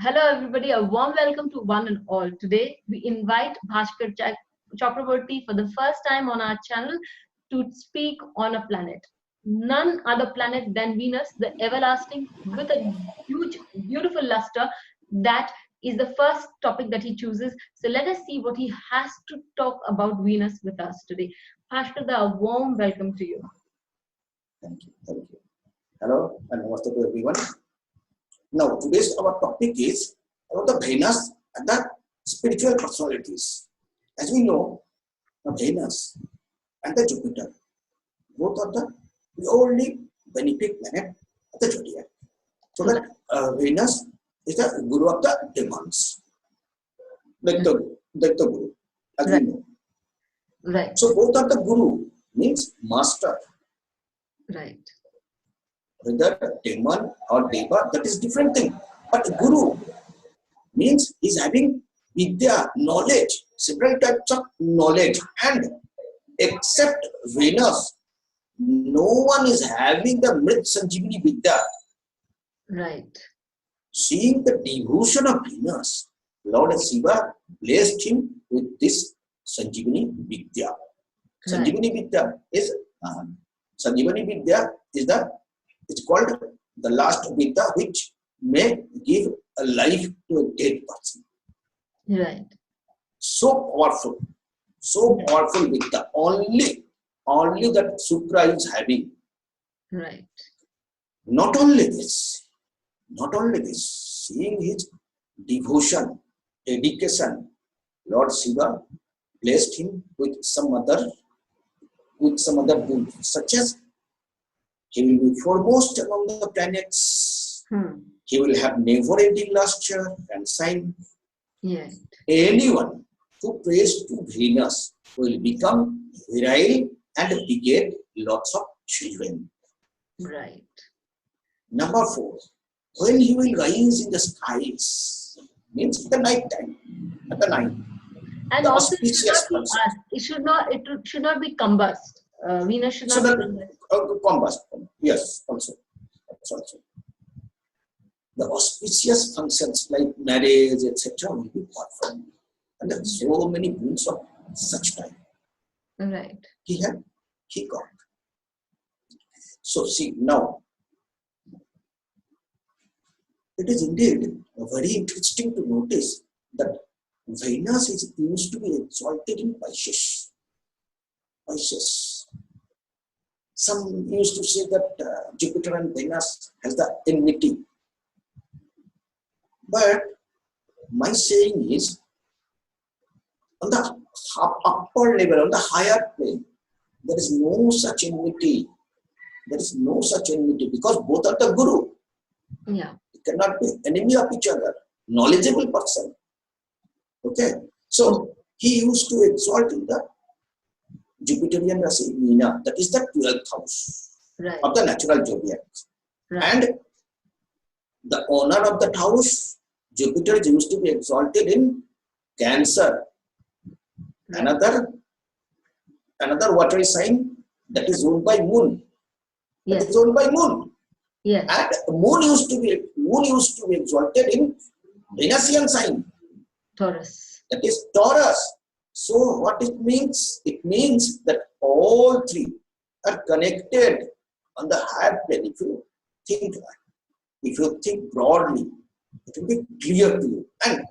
Hello everybody, a warm welcome to one and all. Today we invite Bhaskar Chakraborty for the first time on our channel to speak on a planet. None other planet than Venus, the everlasting, with a huge, beautiful luster. That is the first topic that he chooses. So let us see what he has to talk about Venus with us today. Bhaskar, a warm welcome to you. Thank you. Thank you. Hello and namaste to everyone. Now, today's our topic is about the Venus and the spiritual personalities. As we know, the Venus and the Jupiter, both are the only benefic planet of the zodiac. So that Venus is the guru of the demons, like the guru, as we know. Right. So both are the guru means master. Right. Whether demon or deva, that is different thing. But guru means he's having vidya, knowledge, several types of knowledge. And except Venus, no one is having the Mrit Sanjeevani Vidya. Right. Seeing the devotion of Venus, Lord Shiva blessed him with this Sanjeevani Vidya. Right. Sanjeevani Vidya is it's called the last Vidya which may give a life to a dead person. Right. So powerful Vidya. Only that Shukra is having. Right. Not only this, seeing his devotion, dedication, Lord Shiva blessed him with some other boons, such as he will be foremost among the planets. He will have never-ending luster and sign. Yes. Anyone who prays to Venus will become virile and beget lots of children. Right. Number 4, when he will rise in the skies, means the night time, at the night. And the also it should not be combust. Venus should not be combust. Yes, also. The auspicious functions like marriage, etc. will be performed. And there are so many boons of such time. Right. He got. So see, now, it is indeed very interesting to notice that Venus is used to be exalted in Pisces. Some used to say that Jupiter and Venus has the enmity. But my saying is, on the upper level, on the higher plane, there is no such enmity. Because both are the guru. Yeah. It cannot be enemy of each other. Knowledgeable person. Okay. So he used to exalt in the Jupiterian Rasi Meena, that is the 12th house of the natural zodiac. Right. And the owner of that house, Jupiter, is used to be exalted in Cancer. Another watery sign that is owned by Moon. Yes. That is owned by Moon. Yes. And Moon used to be exalted in Venusian sign. Taurus. That is Taurus. So what it means? It means that all three are connected on the higher plane. If you think broadly, it will be clear to you. And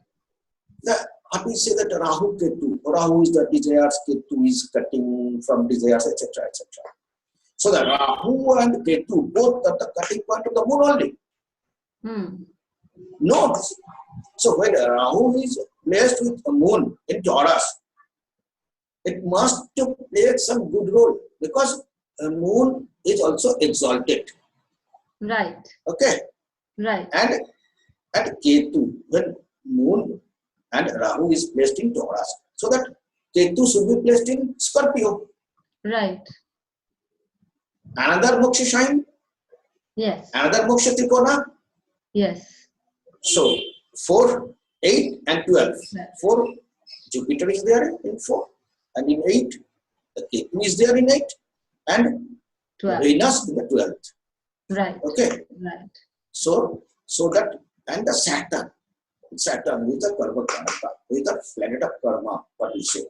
how do you say that Rahu-Ketu? Rahu is the desires, Ketu is cutting from desires, etc., etc. So the Rahu and Ketu both are the cutting point of the moon only. Note. So when Rahu is placed with a moon in Taurus, it must play some good role because the moon is also exalted. Right. Okay. Right. And at Ketu, when moon and Rahu is placed in Taurus, so that Ketu should be placed in Scorpio. Right. Another moksha sign. Yes. Another moksha trikona. Yes. So 4, 8 and 12. 4, Jupiter is there in 4. And in 8, the Ketu is there in 8. And 12. Venus in the 12th. Right. Okay. Right. So that, and the Saturn. Saturn with the karma karaka, with the planet of karma, what we say.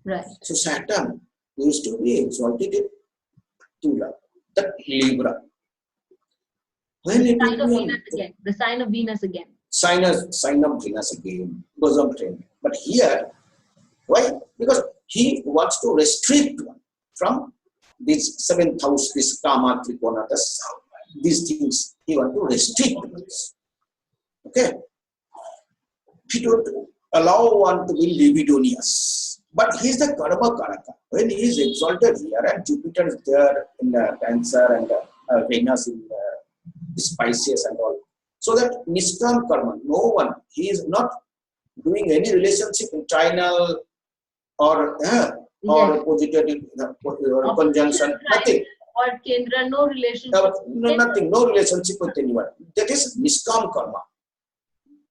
Right. So Saturn used to be exalted in Tula, the Libra. When it Sign will of be Venus again. The sign of Venus again. sign of Venus again, goes on trend. But here, why? Because he wants to restrict one from this seventh house, this Kama, Trikona, these things. He wants to restrict this. Okay? He don't allow one to be libidinous. But he is the Karma Karaka. When he is exalted here, and Jupiter is there in Cancer and Venus in Pisces and all. So that Niskam Karma, no one, he is not doing any relationship in trinal or positive or conjunction, nothing. Or Kendra, no relationship. Nothing, no relationship with anyone. That is Niskam Karma.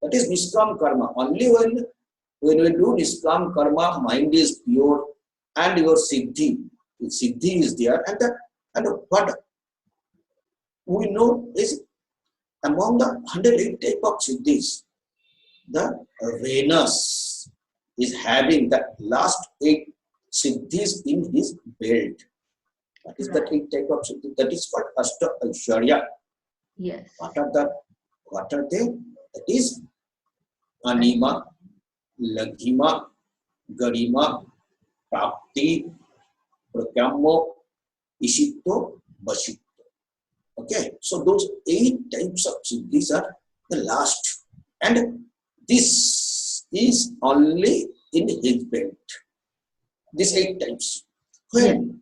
That is Niskam Karma. Only when we do Niskam Karma, mind is pure and your Siddhi is there. And what we know is among the 108 type of Siddhis, the Venus is having the last 8 Siddhis in his belt. That is the 8 type of Siddhi. That is called Astro Anuradha. Yes. What are they? That is Anima, Laghima, Garima, Prapti, Prakyamo, Ishito, Bashito. Okay, so those 8 types of siddhis are the last, and this is only in his belt. These 8 types. When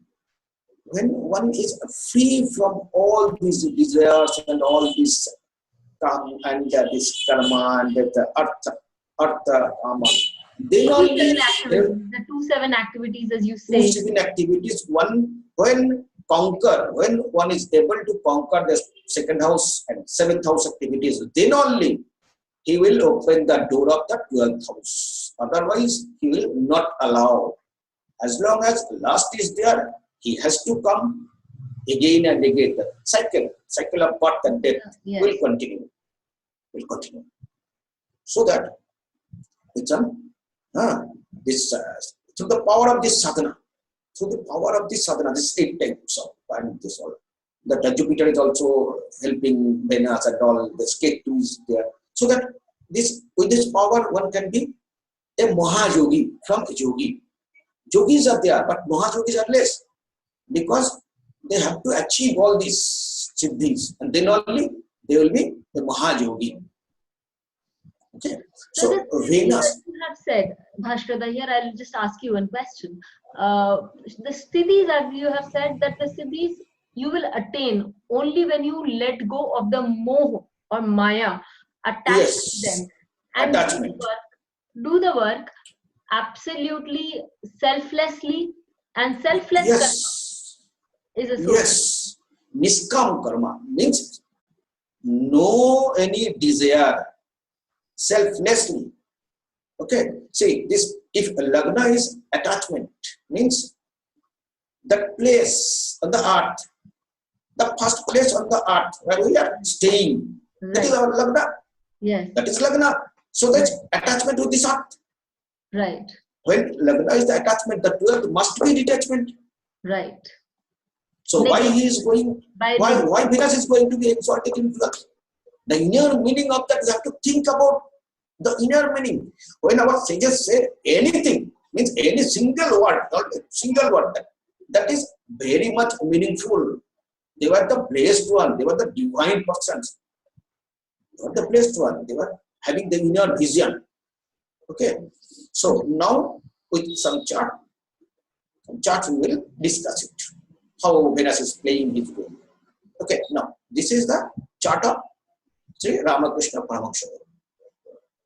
one is free from all these desires and all this and this karma and the artha karma, they only the 2-7 activities, as you say. 2-7 activities. When one is able to conquer the second house and 7th house activities, then only he will open the door of the 12th house. Otherwise, he will not allow. As long as last is there, he has to come again and again. The cycle of birth and death will continue. So that it's through the power of this sadhana. Through the power of this sadhana, this 8 types of and this all. That Jupiter is also helping Venus and all. The Ketu is there. So that with this power, one can be a Mahayogi from a Yogi. Yogis are there, but Mahayogis are less. Because they have to achieve all these siddhis. And then only they will be the Mahayogi. Okay. So Venus. You have said, Bhaskar, here I'll just ask you one question. The siddhis, as you have said, that the siddhis you will attain only when you let go of the moh or maya attached to them and do the work absolutely selflessly, and selfless is a source. Yes. Niskam karma means no any desire. Selflessly. Okay. See, this if Lagna is attachment, means the place on the earth, the first place on the earth where we are staying. Right. That is our Lagna. Yes. That is Lagna. So that's attachment to this earth. Right. When Lagna is the attachment, the 12th must be detachment. Right. So why he is going? Why Venus is going to be exalted in 12th? The inner meaning of that, we have to think about the inner meaning. When our sages say anything, means any single word, that is very much meaningful. They were the blessed one, they were the divine persons. They were the blessed one, they were having the inner vision. Okay. So now with some chart we will discuss it. How Venus is playing his role. Okay, now this is the chart of Sri Ramakrishna Paramahansa.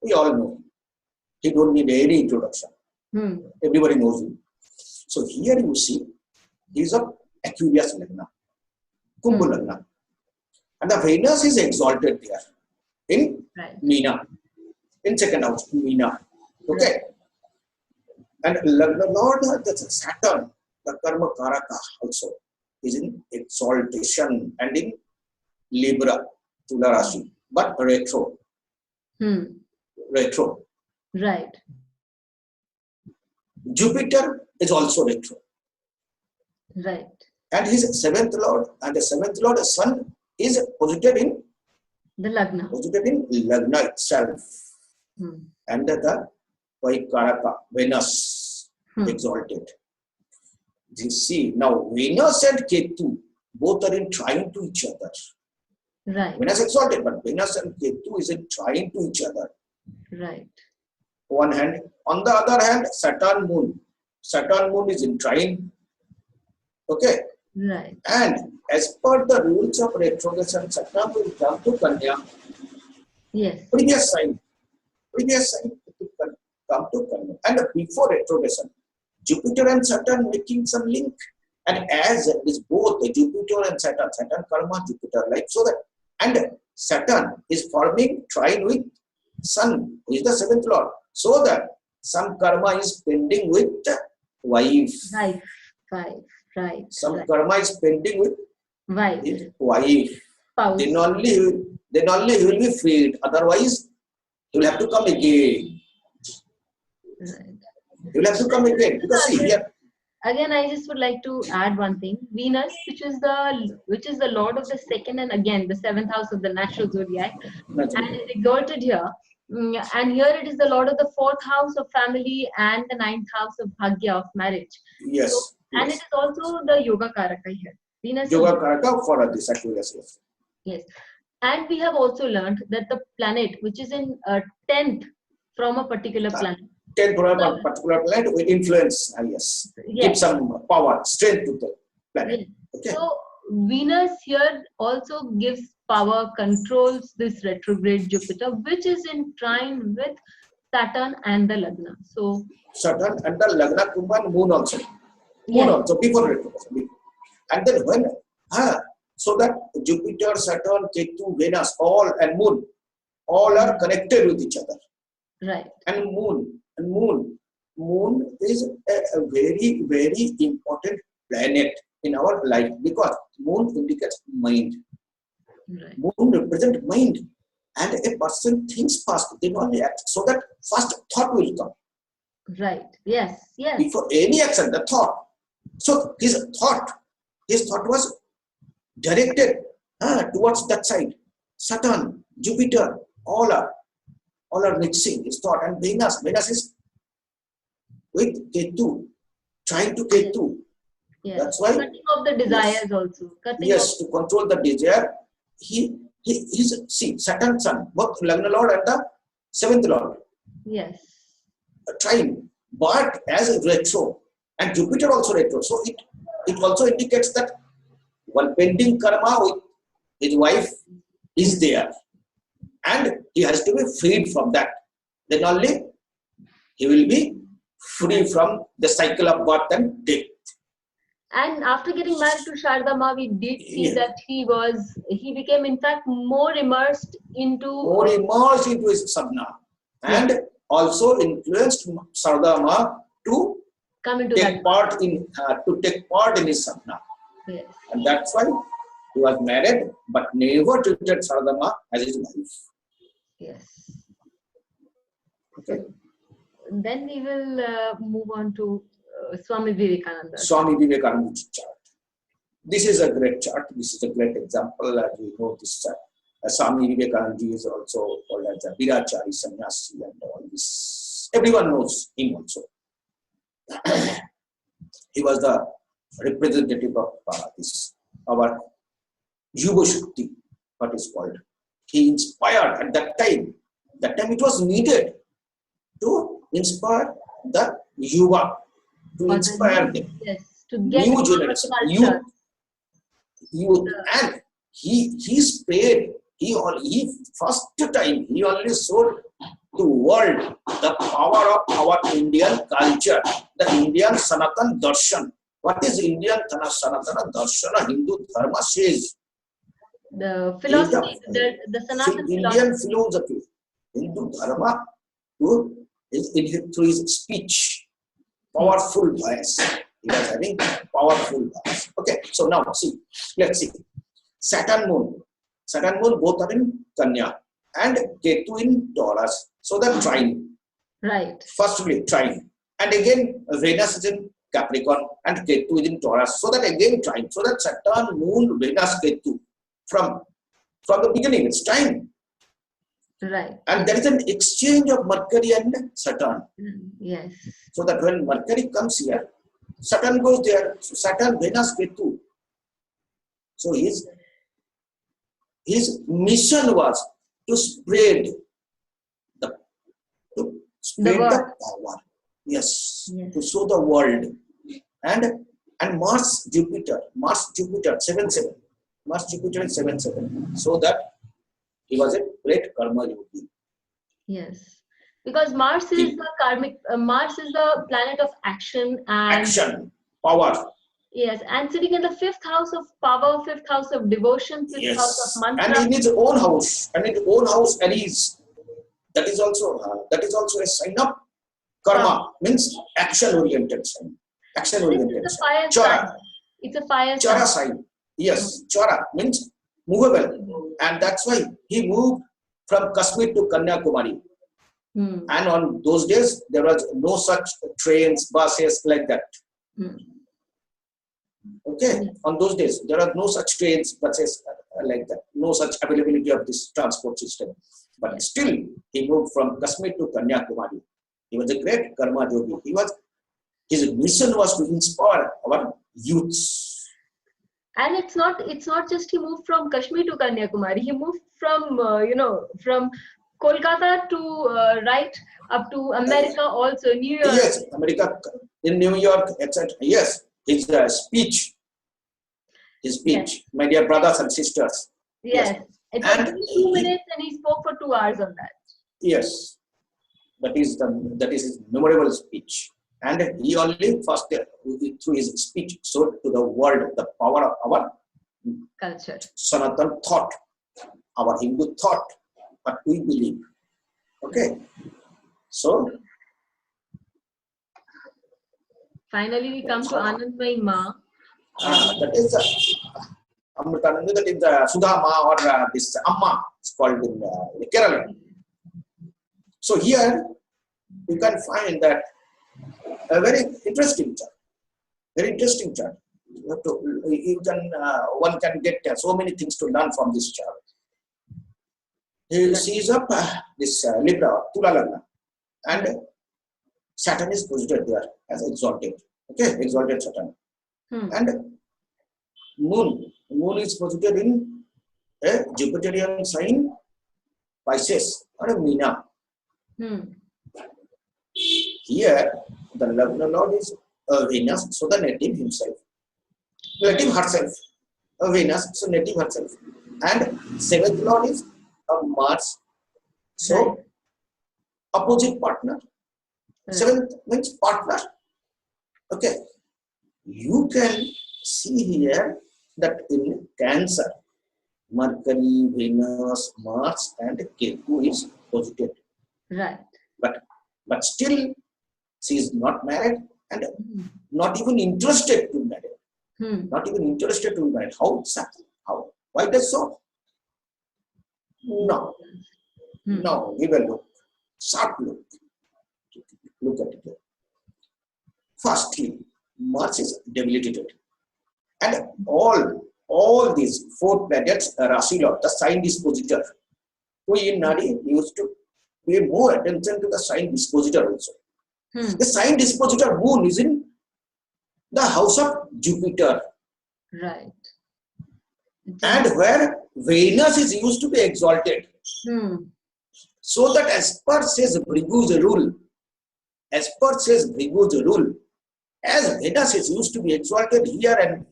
We all know him. He don't need any introduction. Everybody knows him. So here you see, he is of Aquarius Lagna, Kumbh Lagna. And the Venus is exalted there in Meena, in second house, in Meena. Okay. And Lagna Lord, that's Saturn, the Karma Karaka also, is in exaltation and in Libra, Tula Rashi, but retro. retro. Right. Jupiter is also retro. Right. And his seventh lord, and the seventh lord, the sun, is posited in The Lagna. Lagna itself. Hmm. And the Vaikaraka, Venus, exalted. You see, now Venus and Ketu both are in trine to each other. Right. Venus exalted, but Venus and Ketu is in trine to each other. Right. One hand. On the other hand, Saturn moon. Saturn moon is in trine. Okay. Right. And as per the rules of retrogression, Saturn will come to Kanya. Yes. Previous sign to come to Kanya. And before retrogression, Jupiter and Saturn making some link. And as is both Jupiter and Saturn karma, Jupiter life, so that, and Saturn is forming trine with Sun, who is the seventh lord, so that some karma is pending with wife. Right. Some karma is pending with wife. Spouse. Then only he will be freed. Otherwise, he will have to come again. Right. He will have to come again. Because see here. Again, I just would like to add one thing. Venus, which is the lord of the second and again the seventh house of the natural zodiac, and is exalted here. And here it is the lord of the fourth house of family and the ninth house of bhagya, of marriage. Yes. So, and it is also the yoga karaka here. Venus yoga karaka for this accuracy. Yes. And we have also learned that the planet, which is in 10th from a particular planet. 10th from a particular planet will influence, yes. Give some power, strength to the planet. Yes. Okay. So Venus here also gives power, controls this retrograde Jupiter, which is in trine with Saturn and the Lagna. So Saturn and the Lagna Kumbhan, moon also. Moon also, before retrograde. And then when, so that Jupiter, Saturn, Ketu, Venus, all and moon, all are connected with each other. Right. And moon is a very, very important planet in our life, because moon indicates mind. Right. Moon represents mind, and a person thinks fast, they only act, so that first thought will come. Right. Yes. Before any action, the thought. So his thought was directed towards that side. Saturn, Jupiter, all are mixing his thought, and Venus is with Ketu, trying to Ketu. Yes. That's why cutting off the desires also. To control the desire. He's Saturn, Sun, both Lagna Lord and the seventh Lord. Yes. Trying, but as retro, and Jupiter also retro. So it also indicates that one pending karma with his wife is there, and he has to be freed from that. Then only he will be free from the cycle of birth and death. And after getting married to Shardama, we did see that he became in fact more immersed into his sadhana, and also influenced Shardama to take part in his sadhana. Yes. And that's why he was married, but never treated Shardama as his wife. Yes. Okay. Then we will move on to Swami Vivekananda. Swami Vivekananda's chart. This is a great chart. This is a great example. As we know, this chart. Swami Vivekananda is also called as a Virachari Sannyasi and all this. Everyone knows him also. He was the representative of our Yuva Shakti, what is called. He inspired at that time. That time it was needed to inspire the Yuva, to inspire them. Yes, to get new generation, youth. And he spared. He first time he only showed to world the power of our Indian culture, the Indian Sanatan Darshan. What is Indian Sanatana Darshana? Hindu Dharma says. The philosophy, the Sanatan Indian philosophy, Hindu Dharma, through his speech, powerful voice. He was having powerful voice. Okay, so now let's see. Saturn moon both are in Kanya. and Ketu in Taurus. So that trine. Right. Firstly, trine. And again, Venus is in Capricorn and Ketu is in Taurus. So that again trine. So that Saturn, Moon, Venus, Ketu. From the beginning, it's trine. Right. And there is an exchange of Mercury and Saturn. Yes. So that when Mercury comes here, Saturn goes there. So Saturn, Venus, Ketu. So his mission was to spread the power. Yes. To show the world. And Mars, Jupiter, 7-7. Mars, Jupiter is 7-7. So that he was a great karma yogi. Yes. Because Mars is the karmic, Mars is the planet of action and action, power. Yes, and sitting in the 5th house of power, 5th house of devotion, 5th house of mantra. And in his own house, Aries, that is also a sign of karma, means action-oriented sign. Action-oriented sign. Chara. It's a fire Chara sign. Yes, Chara means movable. And that's why he moved from Kashmir to Kanyakumari. And on those days, there was no such trains, buses like that. Okay, on those days, there are no such trains, buses like that. No such availability of this transport system. But still, he moved from Kashmir to Kanyakumari. He was a great karma yogi. His mission was to inspire our youths. And it's not just he moved from Kashmir to Kanyakumari. He moved from from Kolkata to right up to America, also New York. Yes, America, in New York, etc. Yes, his speech, my dear brothers and sisters. Yes, it was 2 minutes, and he spoke for 2 hours on that. Yes, that is his memorable speech, and he only first through his speech showed to the world the power of our culture, Sanatan thought, our Hindu thought. What we believe. Okay. So finally we come to Anandmayi Ma. That is Amritananda, that is the Sudha Ma or this Amma. It's called in Kerala. So here you can find that a very interesting chart. Very interesting chart. One can get so many things to learn from this chart. He sees up this Libra, Tula Lagna, and Saturn is posited there as exalted. Okay, exalted Saturn. And Moon is posited in a Jupiterian sign, Pisces or a Meena. Here, the Lagna Lord is Venus, so the native himself. Native herself. Venus, so native herself. And 7th Lord is Mars, so opposite partner. 7th means partner. Okay, you can see here that in Cancer, Mercury, Venus, Mars, and Ketu is posited. Right. But still, she is not married and not even interested to marry. Not even interested to marry. How is that? How? Why does so? No, give a look, sharp look. Look at it. Firstly, Mars is debilitated, and all these 4 planets, Rashi Lord, the sign dispositor. We in Nadi used to pay more attention to the sign dispositor also. The sign dispositor Moon is in the house of Jupiter. Right. And where Venus is used to be exalted. So that as per says Bhrigu's rule, as Venus is used to be exalted here and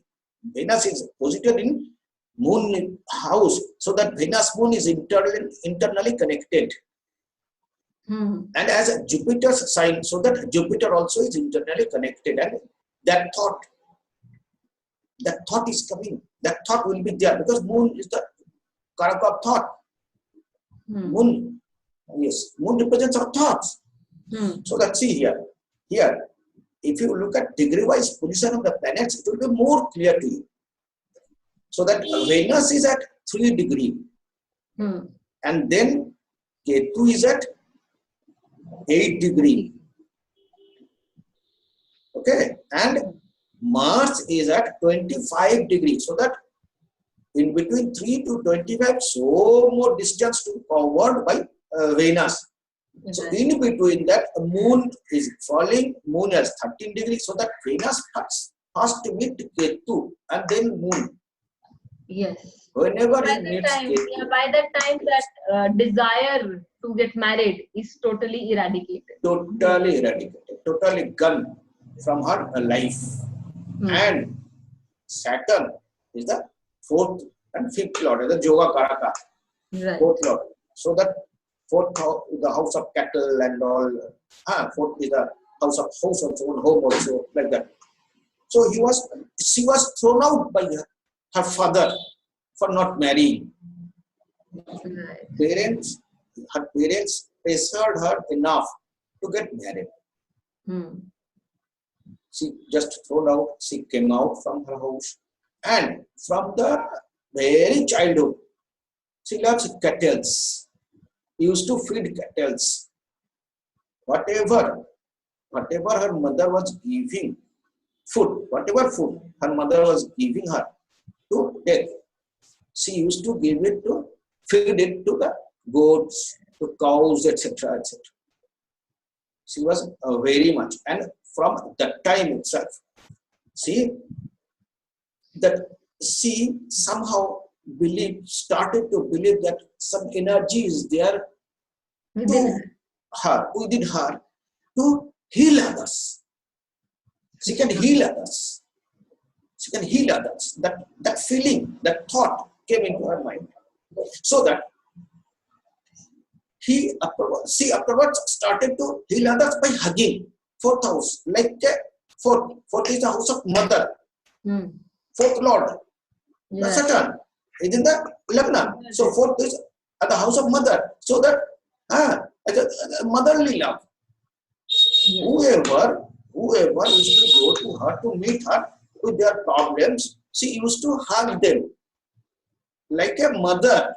Venus is posited in Moon house, so that Venus Moon is internally connected. And as a Jupiter's sign, so that Jupiter also is internally connected, and that thought is coming. That thought will be there because Moon is the Karaka of thought. Moon represents our thoughts. So let's see here. Here, if you look at degree-wise position of the planets, it will be more clear to you. So that Venus is at 3 degrees. And then Ketu is at 8 degree. Okay, and Mars is at 25 degrees. So that in between 3 to 25, so more distance to covered by Venus. So in between that, Moon is falling. Moon has 13 degrees. So that Venus has to meet Ketu and then Moon. Yes. Whenever By it meets that time, Ketu, yeah, by that time, that desire to get married is totally eradicated. totally eradicated, totally gone from her life. And Saturn is the fourth and fifth lord, the Yoga Karaka, Right. fourth lord. So that fourth house is the house of cattle and all. Fourth is the house of house also, home also, like that. So she was thrown out by her father for not marrying. Right. Her parents pressured her enough to get married. She just thrown out. She came out from her house, and from the very childhood, she loves cattle. Used to feed cattle. Whatever her mother was giving food, whatever food her mother was giving her to death, she used to give it to feed it to the goats, to cows, etc., etc. She was very much, and from that time itself, see that she somehow started to believe that some energy is there within her to heal others. She can heal others. She can heal others. That feeling, that thought came into her mind. So that she afterwards started to heal others by hugging. Fourth house, like fourth is the house of mother. Fourth lord, the Saturn is in the Lagna. So fourth is at the house of mother. So that motherly love. Whoever used to go to her to meet her with their problems, she used to hug them like a mother.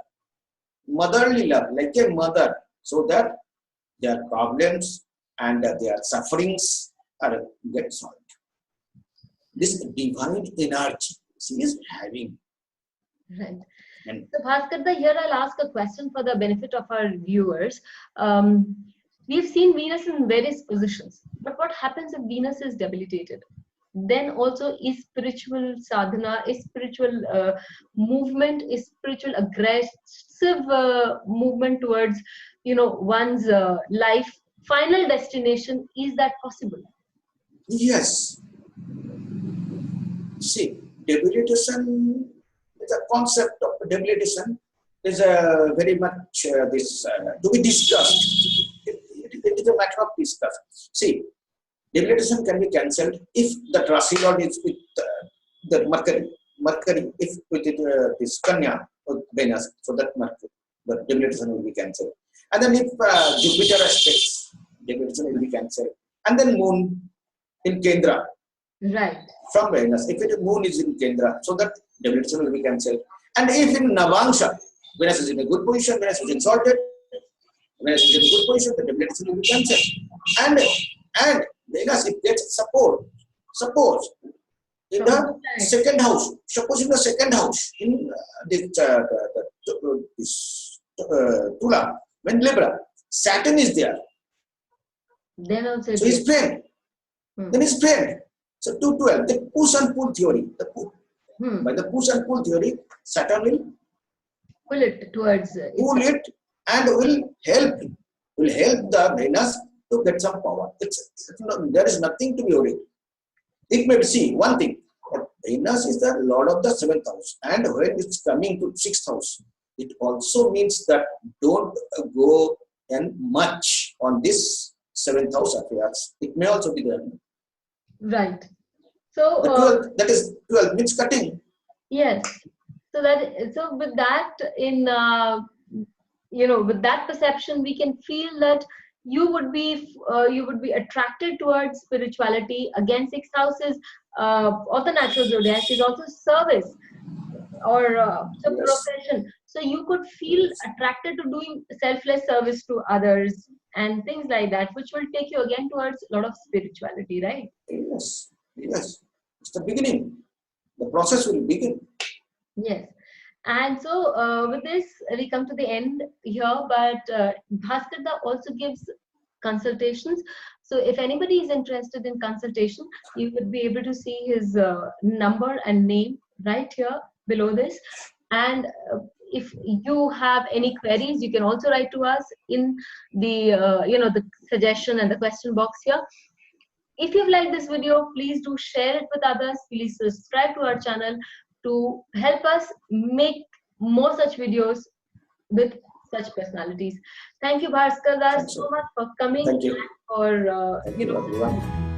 Motherly love, like a mother, so that their problems and their sufferings get solved. This divine energy she is having. Right. So Bhaskar, here I'll ask a question for the benefit of our viewers. We've seen Venus in various positions, but what happens if Venus is debilitated? Then also is spiritual sadhana, is spiritual movement, is spiritual aggressive movement towards one's life final destination, is that possible? Yes. See, debilitation is a concept of debilitation is very much to be discussed. It is a matter of discussion. See, debilitation can be cancelled if the Rashi Lord is with the Mercury, if with this Kanya or Venus, so that Mercury, the debilitation will be cancelled. And then if Jupiter aspects, debilitation will be cancelled. And then Moon in Kendra. Right. From Venus, if Moon is in Kendra, so that debilitation will be cancelled. And if in Navangsha, Venus is in a good position, Venus is exalted, Venus is in a good position, the debilitation will be cancelled. And Venus, it gets support. Suppose in the second house, in Tula, when Libra, Saturn is there. Then also so he's friend. Then he's friend. So 212, the push and pull theory. By the push and pull theory, Saturn will pull it towards pull it and will help the Venus to get some power. There is nothing to be worried. It may see one thing. Venus is the lord of the 7th house, and when it's coming to 6th house, it also means that don't go and much on this 7th house affairs. It may also be there. Right. So 12, that is 12 means cutting. Yes. So with that with that perception, we can feel that you would be attracted towards spirituality. Again, 6th house is of the natural zodiac is also service or profession. So you could feel attracted to doing selfless service to others and things like that, which will take you again towards a lot of spirituality, right? Yes, yes. It's the beginning. The process will begin. Yes. And so with this, we come to the end here, but Bhaskar also gives consultations. So if anybody is interested in consultation, you would be able to see his number and name right here below this. And if you have any queries, you can also write to us in the the suggestion and the question box here. If you've liked this video, please do share it with others. Please subscribe to our channel to help us make more such videos with such personalities. Thank you, Bhaskar, so much for coming Thank you. and for Thank you, everyone.